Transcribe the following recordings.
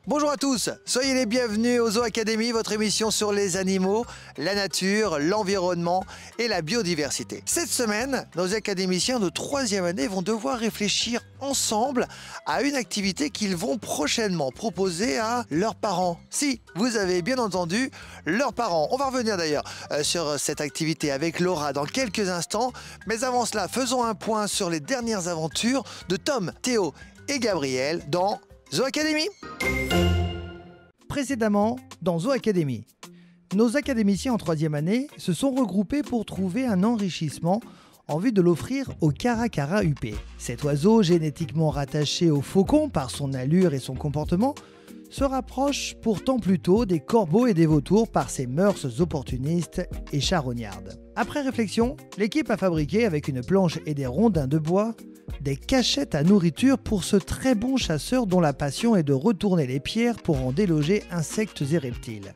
Bonjour à tous, soyez les bienvenus au Zoo Academy, votre émission sur les animaux, la nature, l'environnement et la biodiversité. Cette semaine, nos académiciens de 3e année vont devoir réfléchir ensemble à une activité qu'ils vont prochainement proposer à leurs parents. Si, vous avez bien entendu, leurs parents. On va revenir d'ailleurs sur cette activité avec Laura dans quelques instants. Mais avant cela, faisons un point sur les dernières aventures de Tom, Théo et Gabriel dans Zoo Academy. Précédemment, dans Zoo Academy, nos académiciens en 3e année se sont regroupés pour trouver un enrichissement en vue de l'offrir au caracara huppé. Cet oiseau, génétiquement rattaché au faucon par son allure et son comportement, se rapproche pourtant plutôt des corbeaux et des vautours par ses mœurs opportunistes et charognardes. Après réflexion, l'équipe a fabriqué avec une planche et des rondins de bois des cachettes à nourriture pour ce très bon chasseur dont la passion est de retourner les pierres pour en déloger insectes et reptiles.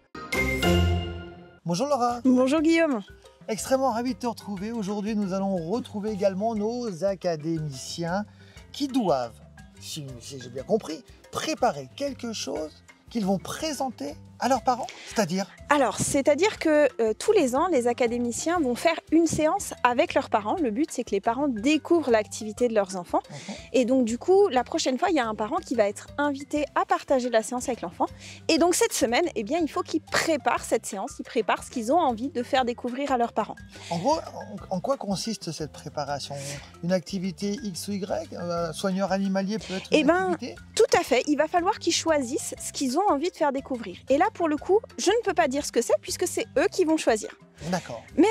Bonjour Laura. Bonjour Guillaume. Extrêmement ravi de te retrouver. Aujourd'hui, nous allons retrouver également nos académiciens qui doivent, si j'ai bien compris, préparer quelque chose qu'ils vont présenter à leurs parents, c'est-à-dire que tous les ans, les académiciens vont faire une séance avec leurs parents. Le but, c'est que les parents découvrent l'activité de leurs enfants. Et donc, du coup, la prochaine fois, il y a un parent qui va être invité à partager la séance avec l'enfant. Et donc, cette semaine, eh bien, il faut qu'ils préparent cette séance, ils préparent ce qu'ils ont envie de faire découvrir à leurs parents. En gros, en quoi consiste cette préparation? Une activité X ou Y? Soigneur animalier peut être une activité? Tout à fait. Il va falloir qu'ils choisissent ce qu'ils ont envie de faire découvrir. Et là, pour le coup, je ne peux pas dire ce que c'est puisque c'est eux qui vont choisir. D'accord. Mais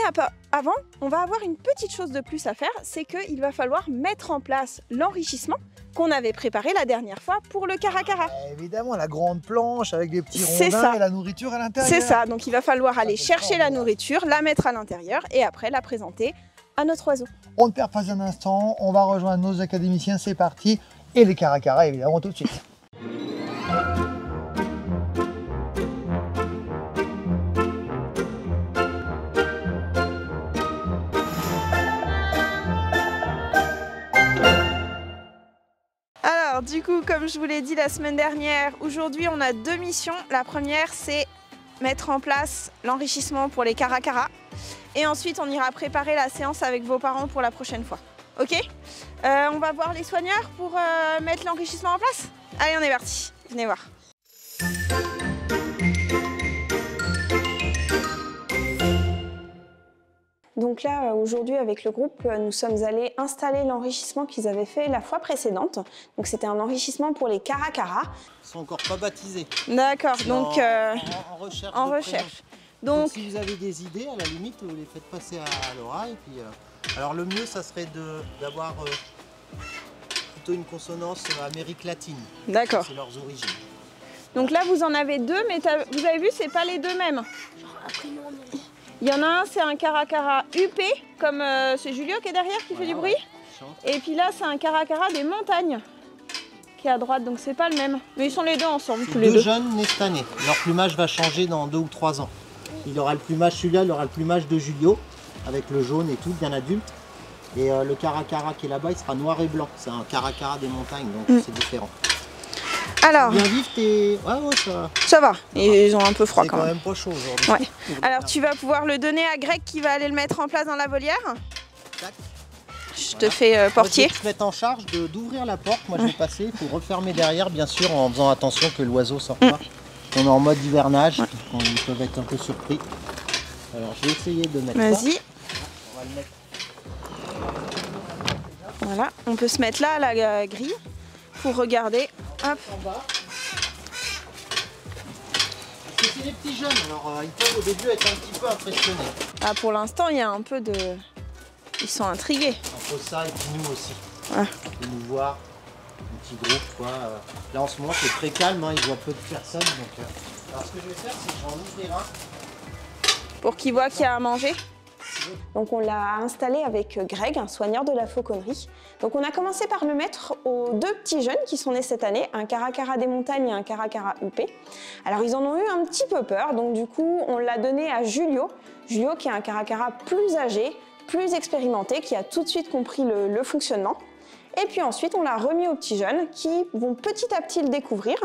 avant, on va avoir une petite chose de plus à faire, c'est qu'il va falloir mettre en place l'enrichissement qu'on avait préparé la dernière fois pour le caracara. Évidemment, la grande planche avec des petits rondins et la nourriture à l'intérieur. C'est ça, donc il va falloir aller chercher la nourriture, la mettre à l'intérieur et après la présenter à notre oiseau. On ne perd pas un instant, on va rejoindre nos académiciens, c'est parti. Et les caracaras, évidemment, tout de suite. Alors du coup, comme je vous l'ai dit la semaine dernière, aujourd'hui on a 2 missions. La première, c'est mettre en place l'enrichissement pour les caracaras. Et ensuite, on ira préparer la séance avec vos parents pour la prochaine fois. Ok, on va voir les soigneurs pour mettre l'enrichissement en place. Allez, on est parti. Venez voir. Donc là, aujourd'hui, avec le groupe, nous sommes allés installer l'enrichissement qu'ils avaient fait la fois précédente. Donc c'était un enrichissement pour les caracaras. Ils ne sont encore pas baptisés. D'accord, donc en recherche. en recherche. Donc si vous avez des idées, à la limite, vous les faites passer à Laura. Et puis, alors le mieux, ça serait d'avoir plutôt une consonance Amérique latine. D'accord. C'est leurs origines. Donc là, vous en avez 2, mais vous avez vu, c'est pas les 2 mêmes. Il y en a un, c'est un caracara huppé, comme c'est Julio qui est derrière qui fait du bruit. Et puis là, c'est un caracara des montagnes qui est à droite, donc c'est pas le même. Mais ils sont les deux ensemble, tous les deux. Deux jeunes nés cette année. Leur plumage va changer dans 2 ou 3 ans. Il aura le plumage, celui-là, il aura le plumage de Julio, avec le jaune et tout, bien adulte. Et le caracara qui est là-bas, il sera noir et blanc. C'est un caracara des montagnes, donc c'est différent. Alors, bien vif, ouais, ça va. Ils ont un peu froid quand même. C'est quand même pas chaud aujourd'hui. Ouais. Alors, tu vas pouvoir le donner à Greg qui va aller le mettre en place dans la volière. Tac. Je te fais portier. Je vais te mettre en charge d'ouvrir la porte. Moi, je vais passer. Il faut refermer derrière, bien sûr, en faisant attention que l'oiseau sorte pas. On est en mode hivernage. Ils peuvent être un peu surpris. Alors, je vais essayer de mettre ça. Vas-y. On va le mettre. Voilà, on peut se mettre là à la grille pour regarder. Hop. En bas. C'est des petits jeunes, alors ils peuvent au début être un petit peu impressionnés. Ah, pour l'instant, il y a un peu de... Ils sont intrigués. Entre ça et puis nous aussi. Ouais. De nous voir, un petit groupe, quoi. Là en ce moment c'est très calme, hein, ils voient peu de personnes. Donc, alors ce que je vais faire, c'est que je vais en ouvrir un. Pour qu'ils voient qu'il y a à manger. Donc on l'a installé avec Greg, un soigneur de la fauconnerie. Donc on a commencé par le mettre aux 2 petits jeunes qui sont nés cette année, un caracara des montagnes et un caracara huppé. Alors ils en ont eu un petit peu peur, donc du coup on l'a donné à Julio. Julio qui est un caracara plus âgé, plus expérimenté, qui a tout de suite compris le fonctionnement. Et puis ensuite, on l'a remis aux petits jeunes qui vont petit à petit le découvrir.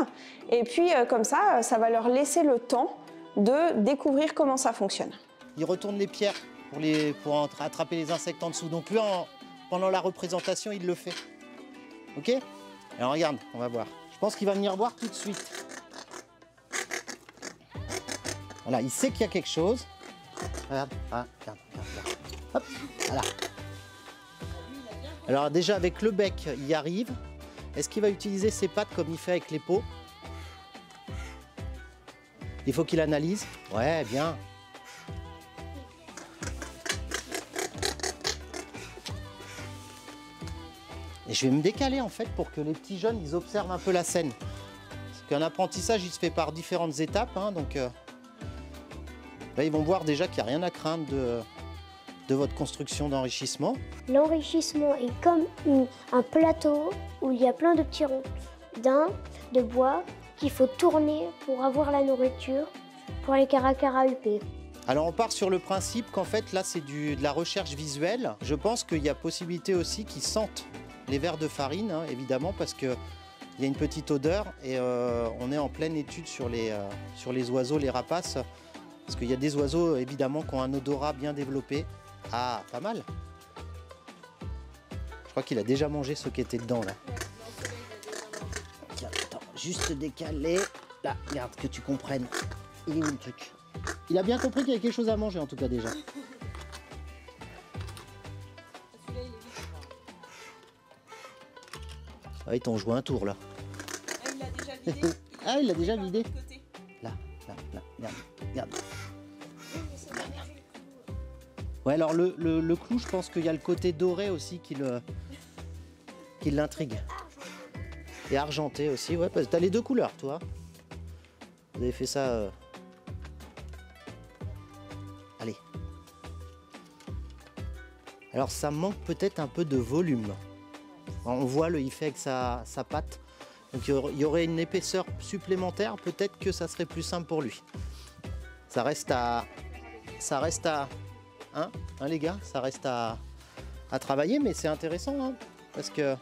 Et puis comme ça, ça va leur laisser le temps de découvrir comment ça fonctionne. Il retourne les pierres pour attraper les insectes en dessous. Donc lui, pendant la représentation, il le fait. Ok? Alors regarde, on va voir. Je pense qu'il va venir voir tout de suite. Voilà, il sait qu'il y a quelque chose. Regarde, regarde. Hop, voilà. Alors déjà avec le bec, il y arrive. Est-ce qu'il va utiliser ses pattes comme il fait avec les peaux? Il faut qu'il analyse. Ouais, bien. Et je vais me décaler en fait pour que les petits jeunes ils observent un peu la scène. Parce qu'un apprentissage il se fait par différentes étapes. Hein, donc là ils vont voir déjà qu'il n'y a rien à craindre de votre construction d'enrichissement. L'enrichissement est comme un plateau où il y a plein de petits ronds de bois qu'il faut tourner pour avoir la nourriture pour les caracara UP. Alors on part sur le principe qu'en fait là c'est de la recherche visuelle. Je pense qu'il y a possibilité aussi qu'ils sentent les vers de farine, hein, évidemment, parce qu'il y a une petite odeur et on est en pleine étude sur les oiseaux, les rapaces, parce qu'il y a des oiseaux évidemment qui ont un odorat bien développé. Ah, pas mal. Je crois qu'il a déjà mangé ce qui était dedans là. Tiens, attends, juste décaler. Là, regarde, que tu comprennes. Il est où le truc? Il a bien compris qu'il y avait quelque chose à manger en tout cas déjà. Ah, ils t'ont joué un tour là. Ah, il l'a déjà vidé. Ah, il l'a déjà vidé. Là, regarde. Ouais, alors le clou, je pense qu'il y a le côté doré aussi qui l'intrigue. Et argenté aussi, ouais, parce que t'as les deux couleurs, toi. Vous avez fait ça... Allez. Alors ça manque peut-être un peu de volume. On voit il fait avec sa patte. Donc il y aurait une épaisseur supplémentaire, peut-être que ça serait plus simple pour lui. Ça reste à hein, les gars, ça reste à travailler, mais c'est intéressant, hein, parce que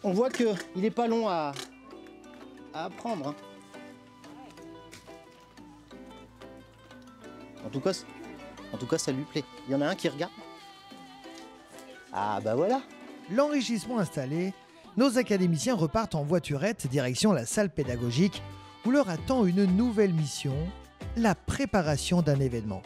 on voit qu'il n'est pas long à apprendre. Hein. En tout cas, ça lui plaît. Il y en a un qui regarde. Ah bah voilà. L'enrichissement installé, nos académiciens repartent en voiturette direction la salle pédagogique où leur attend une nouvelle mission, la préparation d'un événement.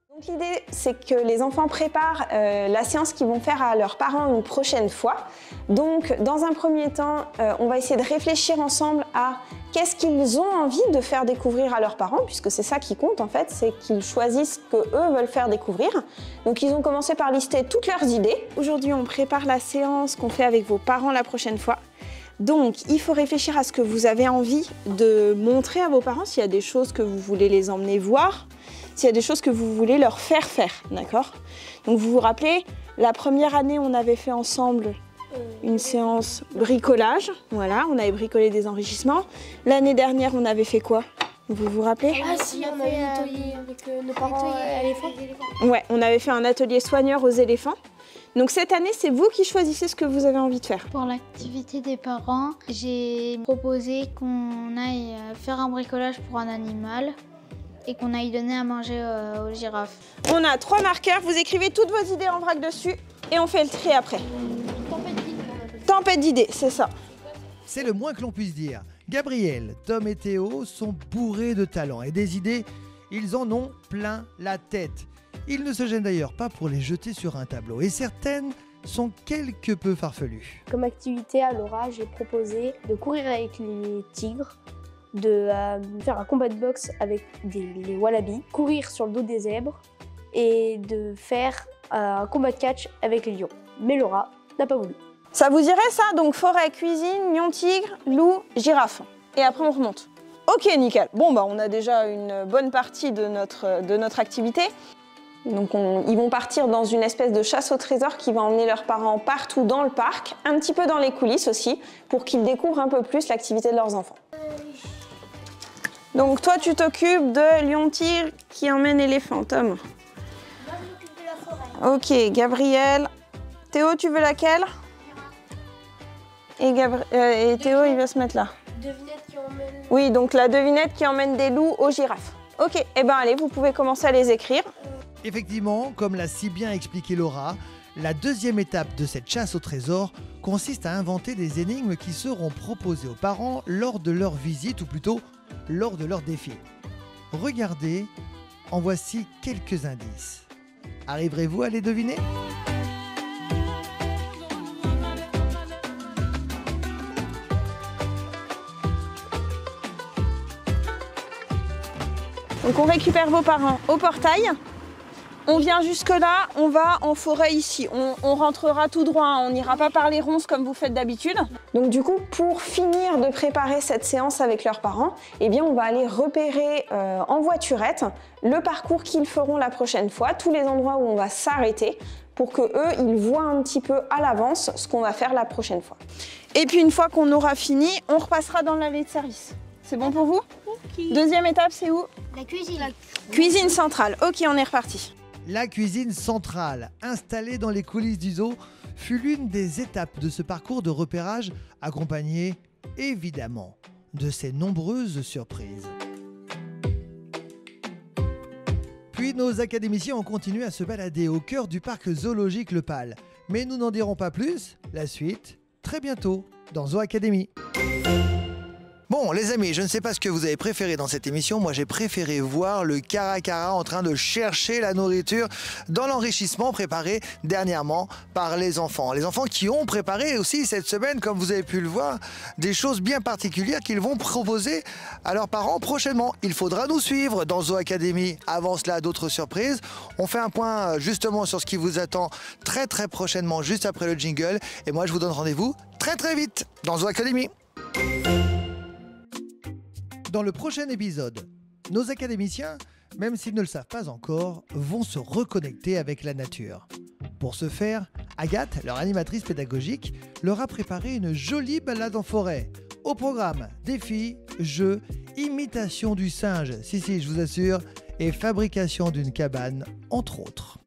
Donc l'idée, c'est que les enfants préparent la séance qu'ils vont faire à leurs parents une prochaine fois. Donc dans un premier temps, on va essayer de réfléchir ensemble à qu'est-ce qu'ils ont envie de faire découvrir à leurs parents, puisque c'est ça qui compte en fait, c'est qu'ils choisissent ce qu'eux veulent faire découvrir. Donc ils ont commencé par lister toutes leurs idées. Aujourd'hui, on prépare la séance qu'on fait avec vos parents la prochaine fois. Donc il faut réfléchir à ce que vous avez envie de montrer à vos parents, s'il y a des choses que vous voulez les emmener voir, s'il y a des choses que vous voulez leur faire faire, d'accord? Donc vous vous rappelez, la première année, on avait fait ensemble une séance bricolage, voilà, on avait bricolé des enrichissements. L'année dernière, on avait fait quoi? Vous vous rappelez? Ah si, on a eu un atelier avec nos parents éléphants. Ouais, on avait fait un atelier soigneur aux éléphants. Donc cette année, c'est vous qui choisissez ce que vous avez envie de faire. Pour l'activité des parents, j'ai proposé qu'on aille faire un bricolage pour un animal et qu'on aille donner à manger aux girafes. On a 3 marqueurs, vous écrivez toutes vos idées en vrac dessus et on fait le tri après. Tempête d'idées, c'est ça. C'est le moins que l'on puisse dire. Gabriel, Tom et Théo sont bourrés de talent et des idées, ils en ont plein la tête. Ils ne se gênent d'ailleurs pas pour les jeter sur un tableau et certaines sont quelque peu farfelues. Comme activité à Laura, j'ai proposé de courir avec les tigres, de faire un combat de boxe avec les wallabies, courir sur le dos des zèbres et de faire un combat de catch avec les lions. Mais Laura n'a pas voulu. Ça vous dirait ça? Donc forêt, cuisine, lion, tigre, loup, girafe. Et après on remonte. Ok, nickel. Bon, bah on a déjà une bonne partie de notre activité. Donc ils vont partir dans une espèce de chasse au trésor qui va emmener leurs parents partout dans le parc, un petit peu dans les coulisses aussi, pour qu'ils découvrent un peu plus l'activité de leurs enfants. Donc toi, tu t'occupes de lion-tigre qui emmène éléphant, Tom. Moi, je m'occupe de la forêt. Ok, Gabriel. Théo, tu veux laquelle? Et Théo, il va se mettre là. Devinette qui emmène... Oui, donc la devinette qui emmène des loups aux girafes. Ok, eh ben allez, vous pouvez commencer à les écrire. Effectivement, comme l'a si bien expliqué Laura, la deuxième étape de cette chasse au trésor consiste à inventer des énigmes qui seront proposées aux parents lors de leur visite, ou plutôt lors de leur défi. Regardez, en voici quelques indices. Arriverez-vous à les deviner ? Donc on récupère vos parents au portail. On vient jusque là, on va en forêt ici. On rentrera tout droit, hein. On n'ira pas par les ronces comme vous faites d'habitude. Donc du coup, pour finir de préparer cette séance avec leurs parents, eh bien on va aller repérer en voiturette le parcours qu'ils feront la prochaine fois, tous les endroits où on va s'arrêter pour que eux, ils voient un petit peu à l'avance ce qu'on va faire la prochaine fois. Et puis une fois qu'on aura fini, on repassera dans l'allée de service. C'est bon pour vous? Deuxième étape, c'est où? La cuisine. Cuisine centrale. Ok, on est reparti. La cuisine centrale, installée dans les coulisses du zoo, fut l'une des étapes de ce parcours de repérage, accompagnée, évidemment, de ces nombreuses surprises. Puis nos académiciens ont continué à se balader au cœur du parc zoologique Le Pal. Mais nous n'en dirons pas plus, la suite, très bientôt, dans Zoo Academy. Bon, les amis, je ne sais pas ce que vous avez préféré dans cette émission. Moi, j'ai préféré voir le caracara en train de chercher la nourriture dans l'enrichissement préparé dernièrement par les enfants. Les enfants qui ont préparé aussi cette semaine, comme vous avez pu le voir, des choses bien particulières qu'ils vont proposer à leurs parents prochainement. Il faudra nous suivre dans Zoo Academy. Avant cela, d'autres surprises. On fait un point justement sur ce qui vous attend très prochainement, juste après le jingle. Et moi, je vous donne rendez-vous très vite dans Zoo Academy. Dans le prochain épisode, nos académiciens, même s'ils ne le savent pas encore, vont se reconnecter avec la nature. Pour ce faire, Agathe, leur animatrice pédagogique, leur a préparé une jolie balade en forêt. Au programme, défis, jeux, imitation du singe, si je vous assure, et fabrication d'une cabane, entre autres.